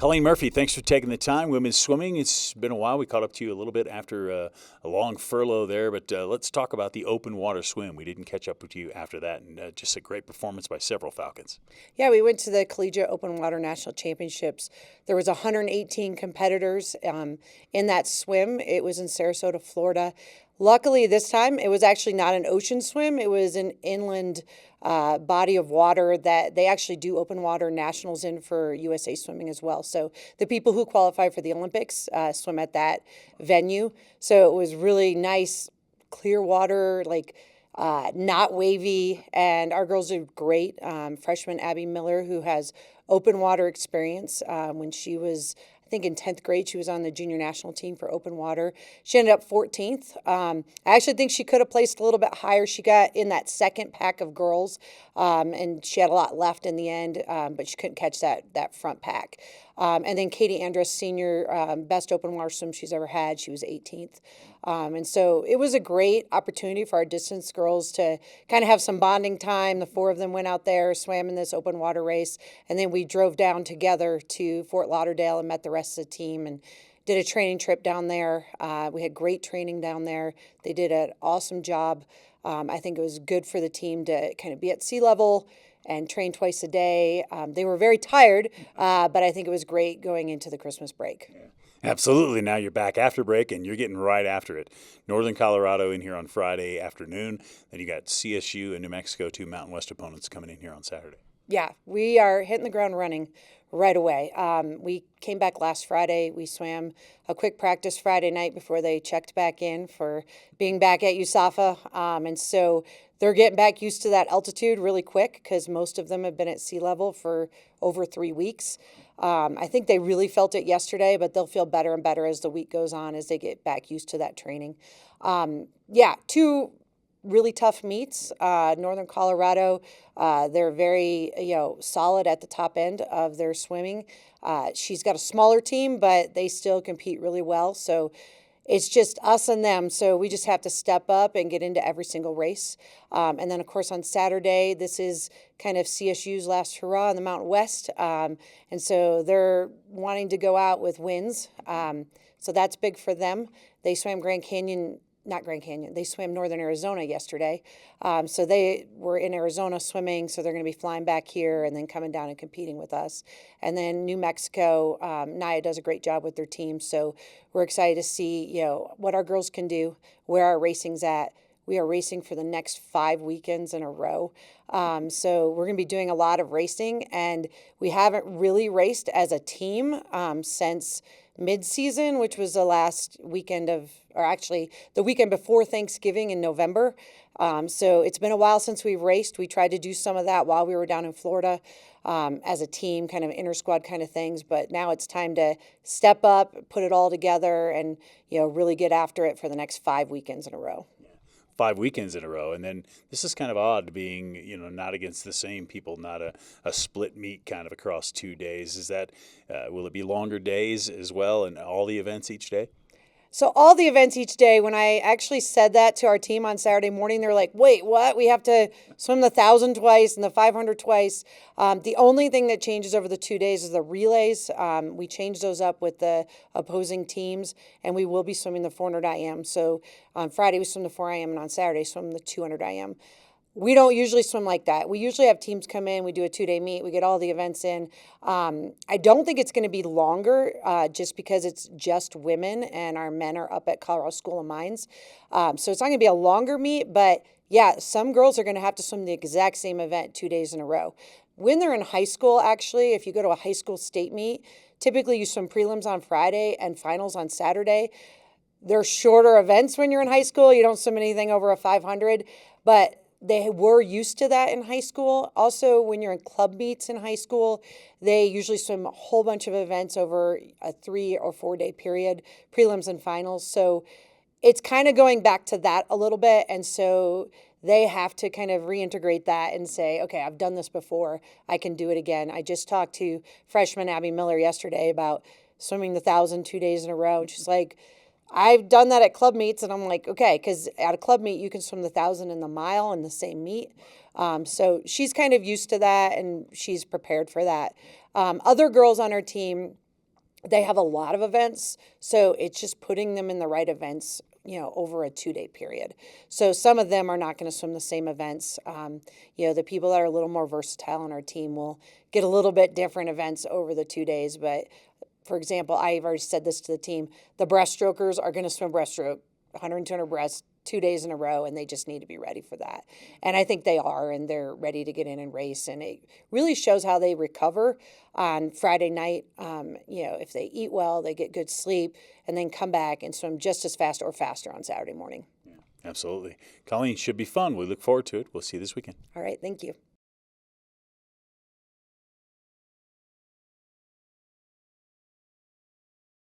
Colleen Murphy, thanks for taking the time. Women's swimming, it's been a while. We caught up to you a little bit after a long furlough there, but let's talk about the open water swim. We didn't catch up with you after that, and just a great performance by several Falcons. Yeah, we went to the Collegiate Open Water National Championships. There was 118 competitors in that swim. It was in Sarasota, Florida. Luckily, this time it was actually not an ocean swim. It was an inland body of water that they actually do open water nationals in for USA Swimming as well. So the people who qualify for the Olympics swim at that venue. So it was really nice, clear water, not wavy, and our girls did great. Freshman Abby Miller, who has open water experience, when she was, I think in 10th grade, she was on the junior national team for open water. She ended up 14th. I actually think she could have placed a little bit higher. She got in that second pack of girls, and she had a lot left in the end, but she couldn't catch that front pack. And then Katie Andrus, senior, best open water swim she's ever had. She was 18th. And so it was a great opportunity for our distance girls to kind of have some bonding time. The four of them went out there, swam in this open water race, and then we drove down together to Fort Lauderdale and met the rest of the team and did a training trip down there. We had great training down there. They did an awesome job. I think it was good for the team to kind of be at sea level and train twice a day. They were very tired, but I think it was great going into the Christmas break. Absolutely. Now you're back after break, and you're getting right after it. Northern Colorado in here on Friday afternoon. Then you got CSU and New Mexico, two Mountain West opponents coming in here on Saturday. Yeah, we are hitting the ground running right away. We came back last Friday. We swam a quick practice Friday night before they checked back in for being back at USAFA. And so they're getting back used to that altitude really quick because most of them have been at sea level for over 3 weeks. I think they really felt it yesterday, but they'll feel better and better as the week goes on as they get back used to that training. Two really tough meets. Northern Colorado, they're very solid at the top end of their swimming. She's got a smaller team, but they still compete really well. So it's just us and them. So we just have to step up and get into every single race. And then, of course, on Saturday, this is kind of CSU's last hurrah in the Mountain West. And so they're wanting to go out with wins. So that's big for them. They swam they swam Northern Arizona yesterday. So they were in Arizona swimming, so they're going to be flying back here and then coming down and competing with us. And then New Mexico, Naya does a great job with their team, so we're excited to see, what our girls can do, where our racing's at. We are racing for the next 5 weekends in a row. So we're going to be doing a lot of racing, and we haven't really raced as a team since mid-season, which was the last weekend the weekend before Thanksgiving in November. So it's been a while since we've raced. We tried to do some of that while we were down in Florida as a team, kind of inter-squad kind of things. But now it's time to step up, put it all together, and really get after it for the next 5 weekends in a row. 5 weekends in a row, and then this is kind of odd being not against the same people, not a split meet kind of across 2 days. Is that will it be longer days as well and all the events each day? So all the events each day, when I actually said that to our team on Saturday morning, they're like, wait, what? We have to swim the 1,000 twice and the 500 twice. The only thing that changes over the 2 days is the relays. We change those up with the opposing teams, and we will be swimming the 400 IM. So on Friday, we swim the 4 IM, and on Saturday, swim the 200 IM. We don't usually swim like that. We usually have teams come in, we do a 2-day meet, we get all the events in. I don't think it's going to be longer just because it's just women and our men are up at Colorado School of Mines. So it's not going to be a longer meet, but yeah, some girls are going to have to swim the exact same event 2 days in a row. When they're in high school, actually, if you go to a high school state meet, typically you swim prelims on Friday and finals on Saturday. They're shorter events when you're in high school. You don't swim anything over a 500, but they were used to that in high school. Also, when you're in club meets in high school, they usually swim a whole bunch of events over a 3 or 4 day period, prelims and finals. So it's kind of going back to that a little bit. And so they have to kind of reintegrate that and say, okay, I've done this before. I can do it again. I just talked to freshman Abby Miller yesterday about swimming the 1,000 2 days in a row. And she's like, I've done that at club meets, and I'm like, okay, because at a club meet, you can swim the 1,000 and the mile in the same meet. So she's kind of used to that, and she's prepared for that. Other girls on our team, They have a lot of events, so it's just putting them in the right events, over a 2-day period. So some of them are not going to swim the same events. The people that are a little more versatile on our team will get a little bit different events over the 2 days. But for example, I've already said this to the team: the breaststrokers are going to swim breaststroke, 100 and 200 breasts, 2 days in a row, and they just need to be ready for that. And I think they are, and they're ready to get in and race. And it really shows how they recover on Friday night. If they eat well, they get good sleep, and then come back and swim just as fast or faster on Saturday morning. Absolutely. Colleen, should be fun. We look forward to it. We'll see you this weekend. All right, thank you.